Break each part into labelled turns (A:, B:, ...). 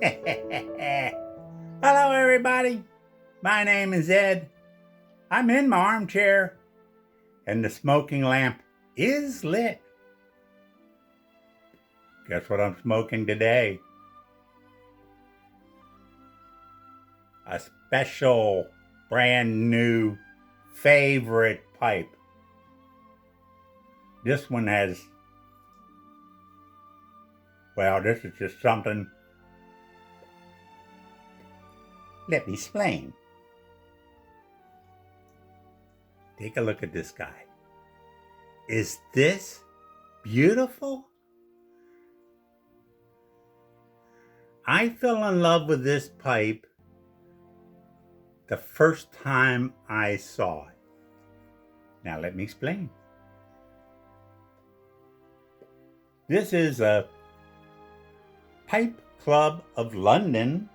A: Hello, everybody. My name is Ed. I'm in my armchair, and the smoking lamp is lit. Guess what I'm smoking today? A special, brand new, favorite pipe. This one has, well, this is just something. Let me explain. Take a look at this guy. Is this beautiful? I fell in love with this pipe the first time I saw it. Now let me explain. This is a Pipe Club of London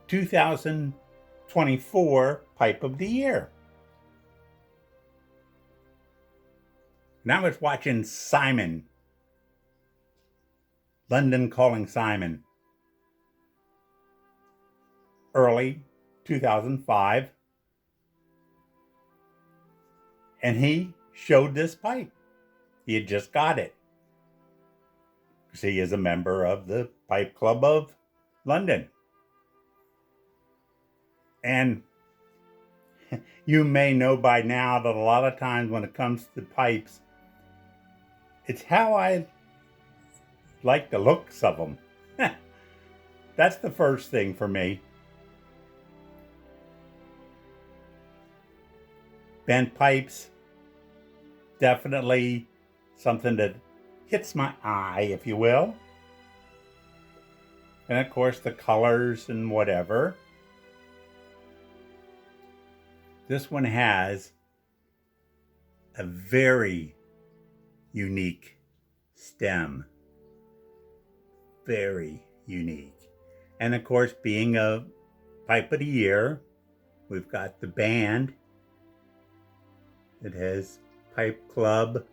A: 2024 Pipe of the Year. And I was watching Simon, London Calling Simon, early 2005, and he showed this pipe. He had just got it, because he is a member of the Pipe Club of London. And you may know by now that a lot of times when it comes to pipes, it's how I like the looks of them. That's the first thing for me. Bent pipes, definitely something that hits my eye, if you will. And of course the colors and whatever. This one has a very unique stem. Very unique. And of course, being a Pipe of the Year, we've got the band that has Pipe Club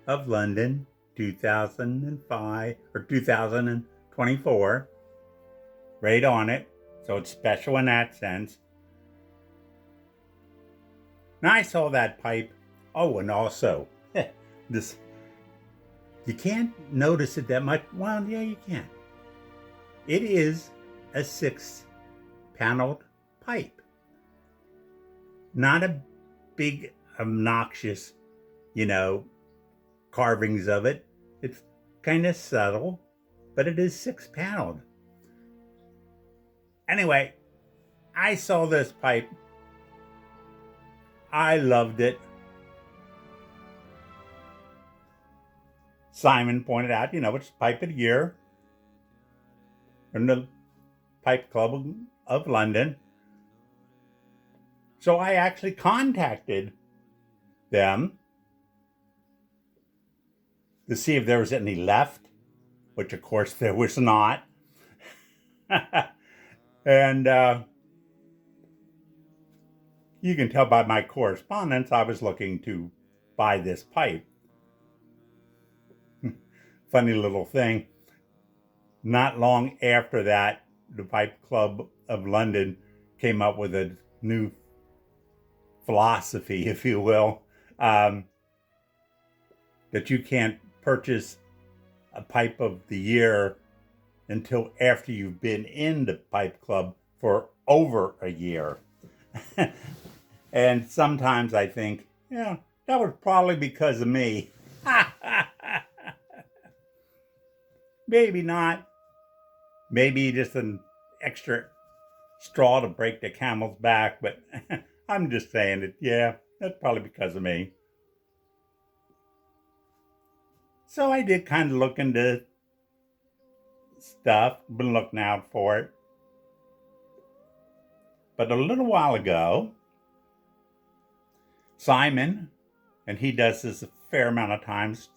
A: of London 2005 or 2024 right on it. So it's special in that sense. And I saw that pipe. Oh, and also this, you can't notice it that much. Well, yeah, you can. It is a 6-paneled pipe. Not a big, obnoxious, carvings of it. It's kind of subtle, but it is 6-paneled. Anyway, I saw this pipe. I loved it. Simon pointed out, it's Pipe of the Year in the Pipe Club of London. So I actually contacted them to see if there was any left, which of course there was not. And you can tell by my correspondence, I was looking to buy this pipe. Funny little thing. Not long after that, the Pipe Club of London came up with a new philosophy, if you will, that you can't purchase a Pipe of the Year until after you've been in the Pipe Club for over a year. And sometimes I think, that was probably because of me. Maybe not. Maybe just an extra straw to break the camel's back, but I'm just saying it. Yeah, that's probably because of me. So I did kind of look into stuff, been looking out for it. But a little while ago, Simon, and he does this a fair amount of times,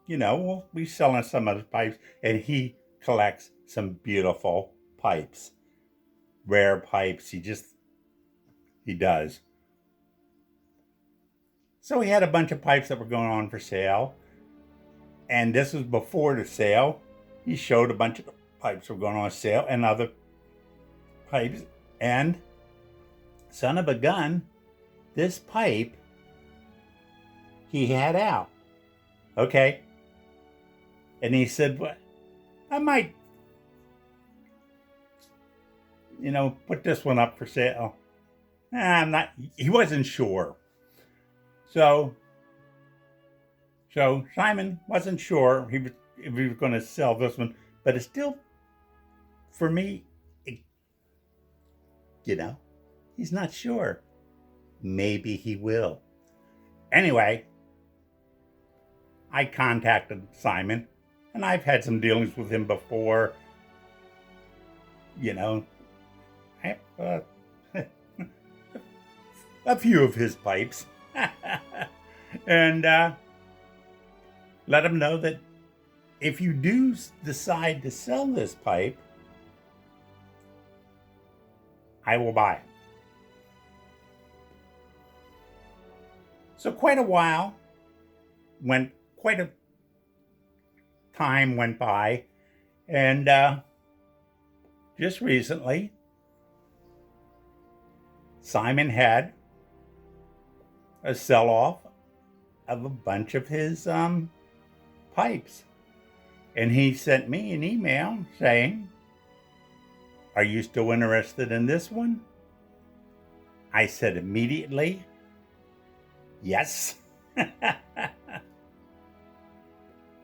A: we'll be selling some of his pipes, and he collects some beautiful pipes. Rare pipes, he does. So he had a bunch of pipes that were going on for sale. And this was before the sale. he showed a bunch of pipes were going on sale and other pipes. And son of a gun, this pipe he had out. Okay. And he said, well, I might, put this one up for sale. He wasn't sure. So Simon wasn't sure if he was going to sell this one, but it's still, for me, he's not sure. Maybe he will. Anyway, I contacted Simon, and I've had some dealings with him before. I have a few of his pipes. And let him know that if you do decide to sell this pipe, I will buy it. So quite a time went by, and just recently, Simon had a sell-off of a bunch of his pipes. And he sent me an email saying, "Are you still interested in this one?" I said immediately, yes.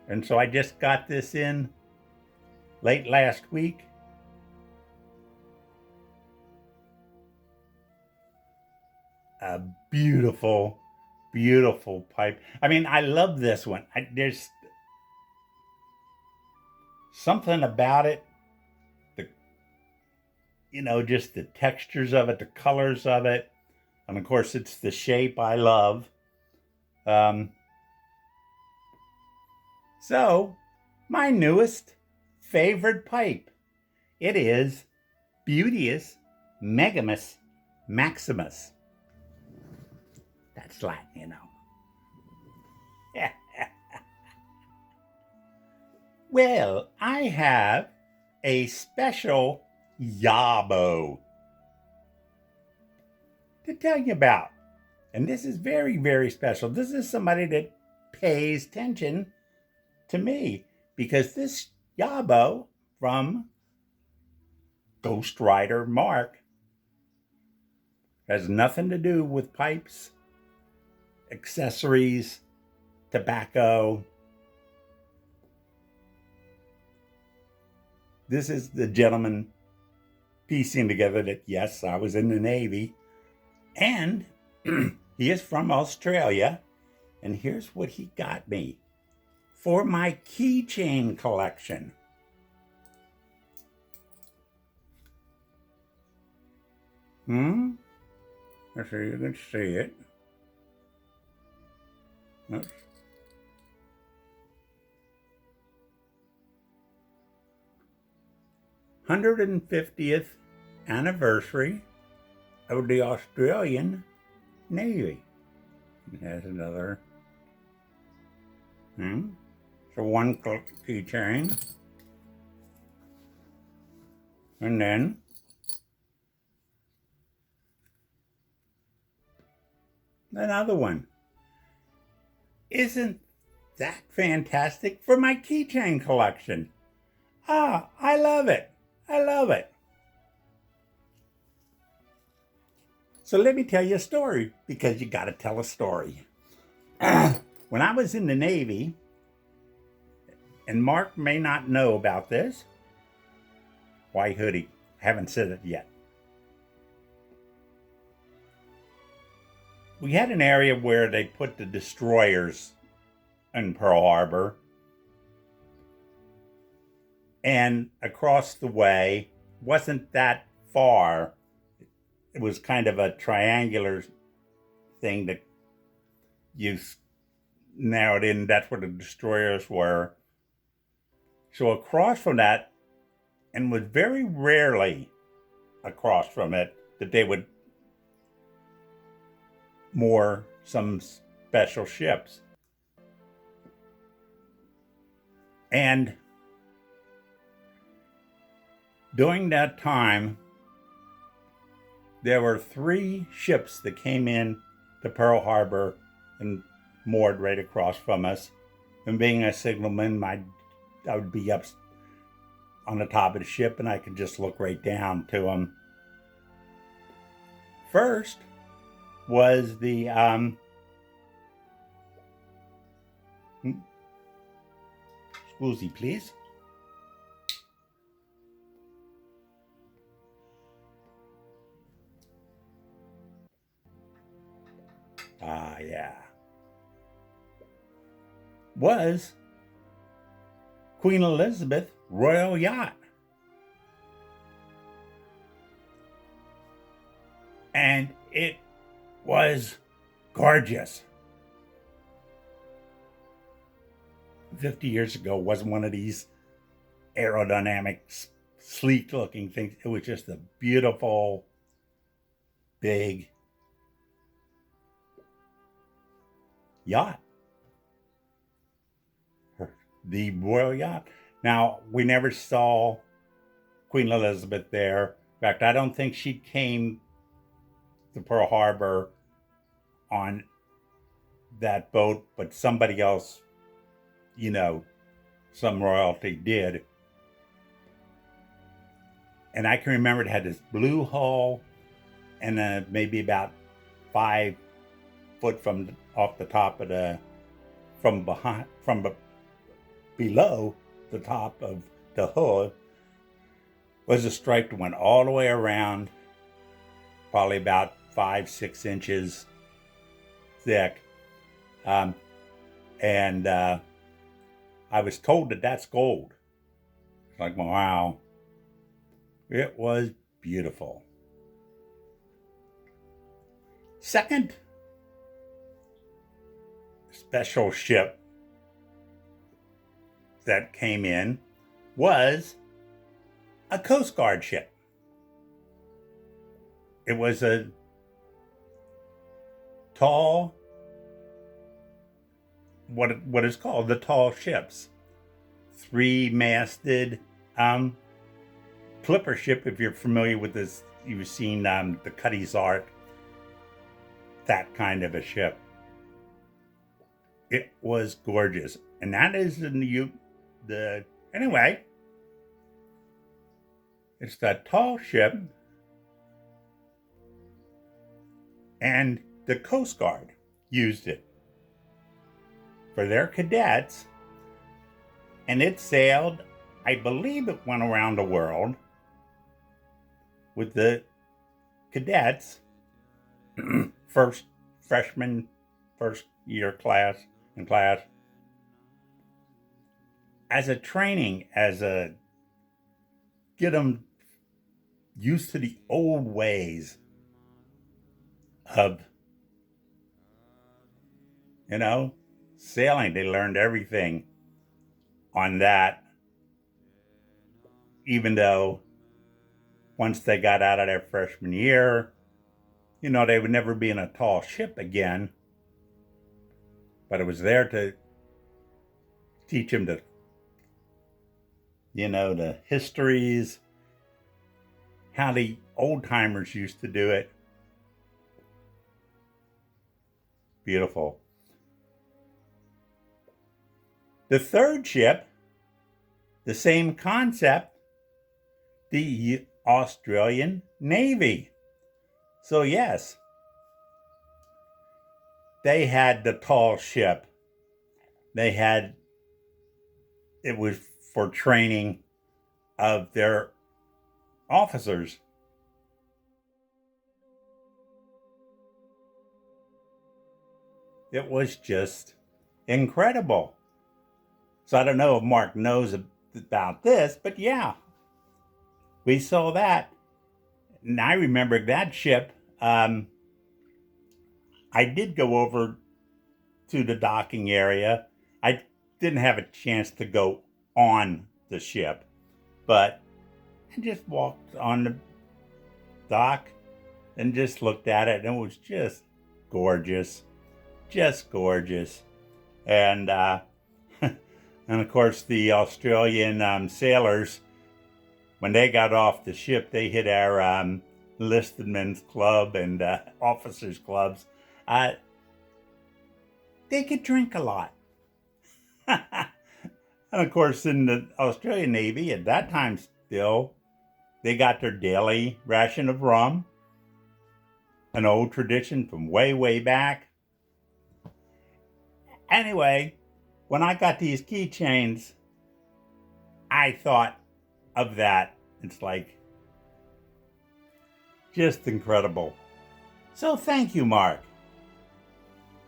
A: And so I just got this in late last week. A beautiful, beautiful pipe. I mean, I love this one. There's something about it, just the textures of it, the colors of it. And of course, it's the shape I love. So, my newest favorite pipe. It is Beauteous Megamus Maximus. That's Latin, Well, I have a special yabo to tell you about. And this is very, very special. This is somebody that pays attention to me, because this yabo from Ghostrider Mark has nothing to do with pipes, accessories, tobacco. This is the gentleman piecing together that, yes, I was in the Navy, and he is from Australia, and here's what he got me for my keychain collection. Let's see, you can see it. Oops. 150th anniversary of the Australian Navy. It has another. So one keychain. And then another one. Isn't that fantastic for my keychain collection? I love it. I love it. So let me tell you a story, because you got to tell a story. When I was in the Navy, and Mark may not know about this, White Hoodie, haven't said it yet. We had an area where they put the destroyers in Pearl Harbor, and across the way, wasn't that far. It was kind of a triangular thing that you narrowed in. That's where the destroyers were. So across from that, and was very rarely across from it, that they would moor some special ships. And During that time, there were 3 ships that came in to Pearl Harbor and moored right across from us. And being a signalman, I would be up on the top of the ship and I could just look right down to them. First was the Scusi, please. Yeah. Was Queen Elizabeth Royal Yacht. And it was gorgeous. 50 years ago, wasn't one of these aerodynamic, sleek looking things. It was just a beautiful, big yacht. The Royal Yacht. Now, we never saw Queen Elizabeth there. In fact, I don't think she came to Pearl Harbor on that boat, but somebody else, you know, some royalty did. And I can remember it had this blue hull and maybe about 5 foot from off the top of below the top of the hull was a stripe that went all the way around, probably about 5-6 inches thick. And I was told that that's gold. It's like, wow. It was beautiful. Second special ship that came in was a Coast Guard ship. It was a tall, what is called the tall ships, 3-masted clipper ship. If you're familiar with this, you've seen the Cutty's Ark, that kind of a ship. It was gorgeous, and that is anyway. It's that tall ship, and the Coast Guard used it for their cadets, and it sailed, I believe it went around the world with the cadets, first year class, as a training, get them used to the old ways of, sailing. They learned everything on that, even though once they got out of their freshman year, they would never be in a tall ship again. But it was there to teach them the histories, how the old timers used to do it. Beautiful. The third ship, the same concept, the Australian Navy. So yes, they had the tall ship. It was for training of their officers. It was just incredible. So I don't know if Mark knows about this, but yeah, we saw that. And I remember that ship. I did go over to the docking area. I didn't have a chance to go on the ship, but I just walked on the dock and just looked at it, and it was just gorgeous. Just gorgeous. And and of course the Australian sailors when they got off the ship, they hit our enlisted men's club and officers clubs. They could drink a lot. And of course, in the Australian Navy at that time still, they got their daily ration of rum, an old tradition from way, way back. Anyway, when I got these keychains, I thought of that. It's like just incredible. So thank you, Mark.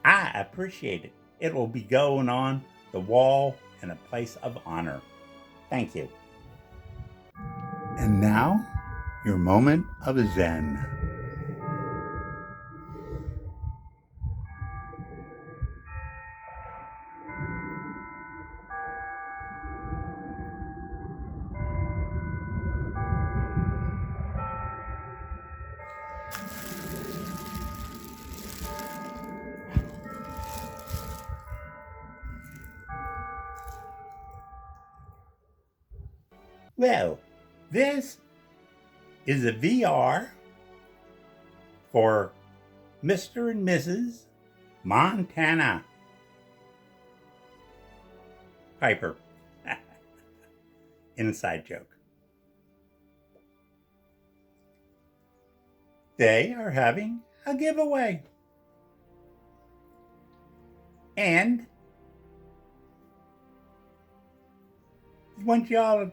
A: I appreciate it. It will be going on the wall in a place of honor. Thank you. And now, your moment of Zen. Well, this is a VR for Mr. and Mrs. Montana Piper. Inside joke. They are having a giveaway. And I want y'all to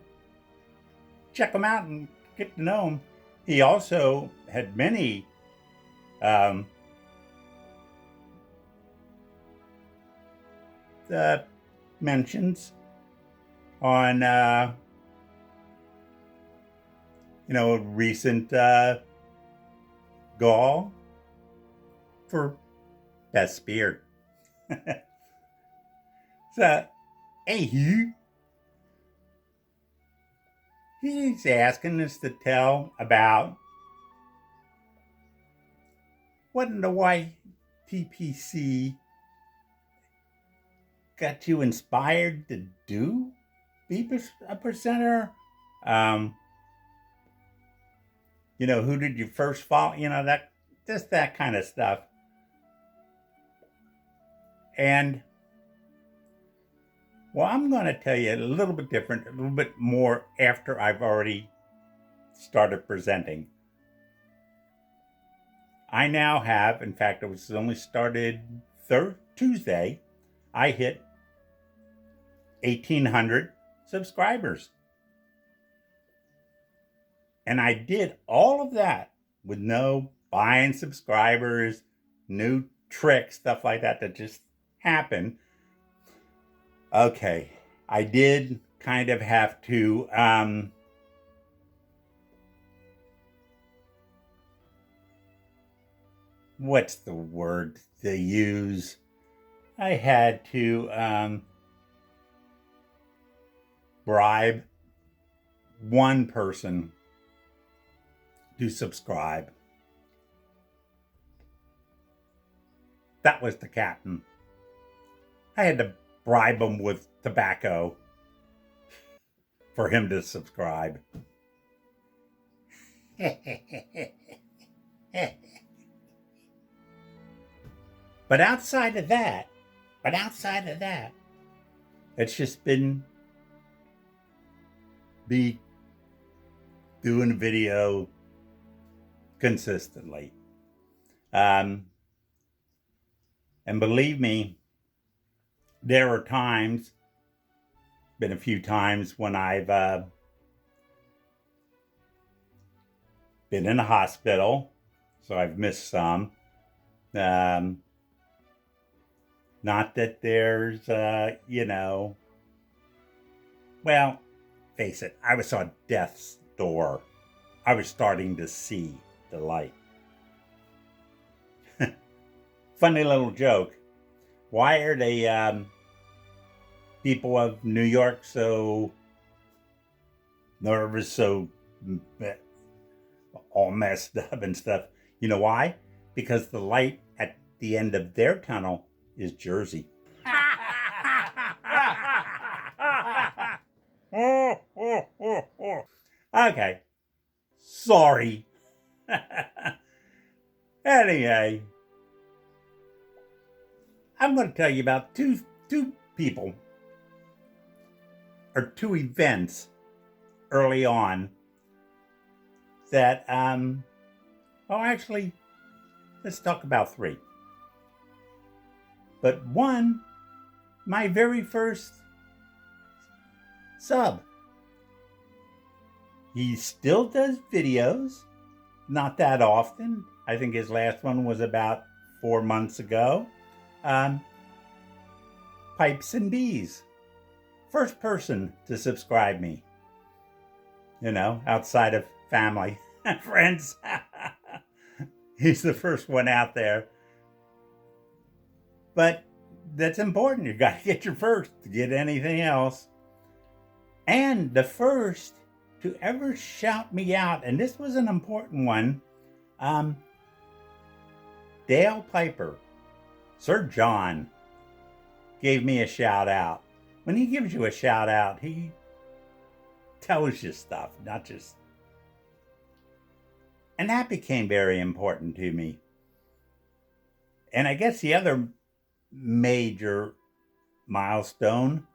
A: check him out and get to know him. He also had many mentions on recent Gall for best beer. So, hey, he's asking us to tell about what in the YTPC got you inspired to do? Be a presenter? Who did you first follow? That kind of stuff. And, well, I'm going to tell you a little bit different, a little bit more after I've already started presenting. I now have, in fact, it was only started Tuesday, I hit 1,800 subscribers. And I did all of that with no buying subscribers, new tricks, stuff like that just happened. Okay, I did kind of have to what's the word they use? I had to bribe one person to subscribe. That was the captain. I had to bribe him with tobacco for him to subscribe. But outside of that, it's just been be doing video consistently. And believe me, there are times, been a few times when I've been in a hospital, so I've missed some. Not that there's, well, face it, I was on death's door. I was starting to see the light. Funny little joke. Why are they, people of New York so nervous, so all messed up and stuff? You know why? Because the light at the end of their tunnel is Jersey. Okay. Sorry. Anyway, I'm going to tell you about two people, or two events early on that, actually, let's talk about three. But one, my very first sub. He still does videos, not that often. I think his last one was about 4 months ago. Pipes and Bees. First person to subscribe me. Outside of family and friends. He's the first one out there. But that's important. You got to get your first to get anything else. And the first to ever shout me out, and this was an important one, Dale Piper, Sir John, gave me a shout out. When he gives you a shout out, he tells you stuff, not just... And that became very important to me. And I guess the other major milestone,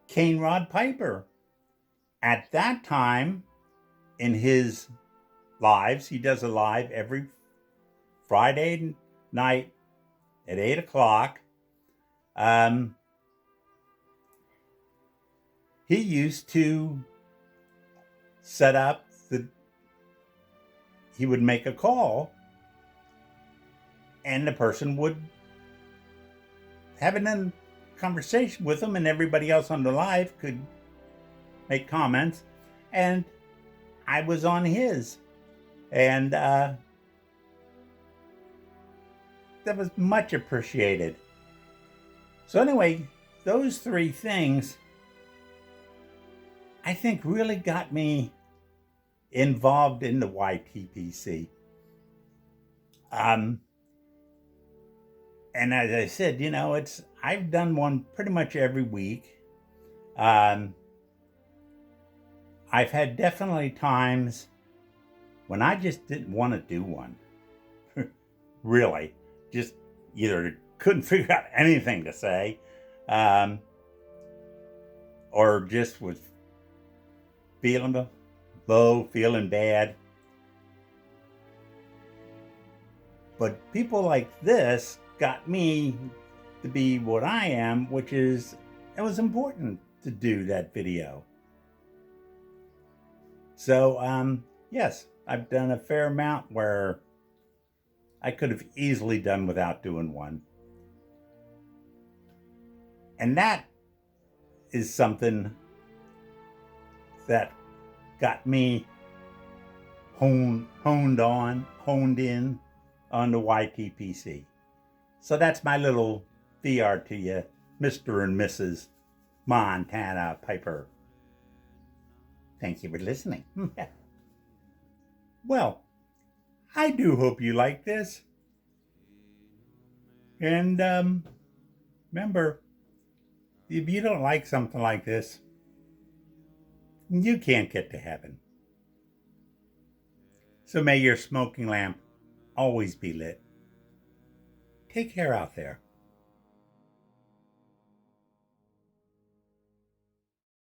A: Kane Rod Piper. At that time, in his lives, he does a live every Friday night at 8 o'clock. He used to set up he would make a call, and the person would have a conversation with him, and everybody else on the live could make comments, and I was on his, and that was much appreciated. So anyway, those three things I think really got me involved in the YTPC. And as I said, I've done one pretty much every week. I've had definitely times when I just didn't want to do one. Really. Just either couldn't figure out anything to say, or just was feeling low, feeling bad. But people like this got me to be what I am, which is, it was important to do that video. So, yes, I've done a fair amount where I could have easily done without doing one. And that is something that got me honed in on the YTPC. So that's my little VR to you, Mr. and Mrs. Montana Piper. Thank you for listening. Well, I do hope you like this. And remember, if you don't like something like this, you can't get to heaven. So may your smoking lamp always be lit. Take care out there.